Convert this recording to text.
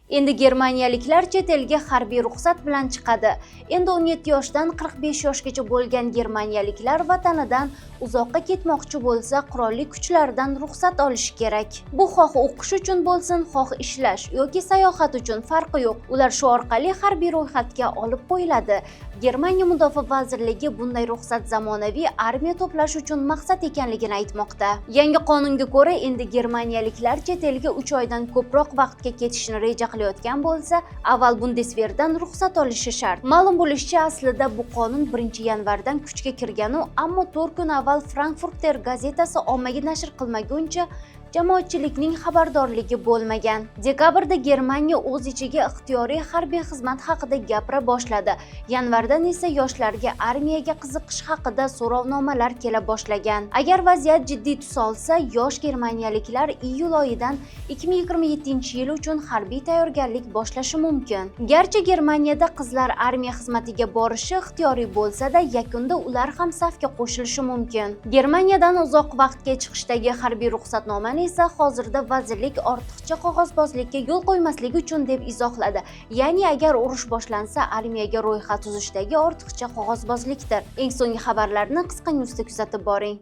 Endi germaniyaliklar chet elga harbiy ruxsat bilan chiqadi. Endi 17 yoshdan 45 yoshgacha bo'lgan germaniyaliklar vatanidan uzoqqa ketmoqchi bo'lsa, qurolli kuchlardan ruxsat olishi kerak. Bu xoh o'qish uchun bo'lsin, xoh ishlash yoki sayohat uchun farqi yo'q. Ular shu orqali harbiy ro'yxatga olib qo'yiladi. Germaniya mudofaa vazirligi bunday ruxsat zamonaviy armiya to'plash uchun maqsad ekanligini aytmoqda. Yangi qonunga ko'ra, endi germaniyaliklar chet elga 3 oydan ko'proq vaqtga ketishni reja qilayotgan bo'lsa, avval Bundeswehrdan ruxsat olishi shart. Ma'lum bo'lishicha, aslida bu qonun 1-yanvardan kuchga kirgan, ammo 4 kun avval Frankfurter gazetasi ommaga nashr qilmaguncha jamoatchilikning xabardorligi bo'lmagan. Dekabrda Germaniya o'z ichiga ixtiyoriy harbiy xizmat haqida gapira boshladi. Yanvardan esa yoshlarga armiyaga qiziqish haqida so'rovnomalar kela boshlagan. Agar vaziyat jiddiy tus olsa, yosh germaniyaliklar iyul oyidan 2027-yil uchun harbiy tayyorgarlik boshlashi mumkin. Garchi Germaniyada qizlar armiya xizmatiga borishi ixtiyoriy bo'lsa-da, yakunda ular ham safga qo'shilishi mumkin. Germaniyadan uzoq vaqtga chiqishdagi harbiy ruxsatnomani esa hozirda vazirlik ortiqcha qog'ozbozlikka yo'l qo'ymaslik uchun deb izohladi. Ya'ni agar urush boshlansa, armiyaga ro'yxat tuzishdagi ortiqcha qog'ozbozlikdir. Eng so'nggi xabarlarni Qisqa News'da kuzatib boring.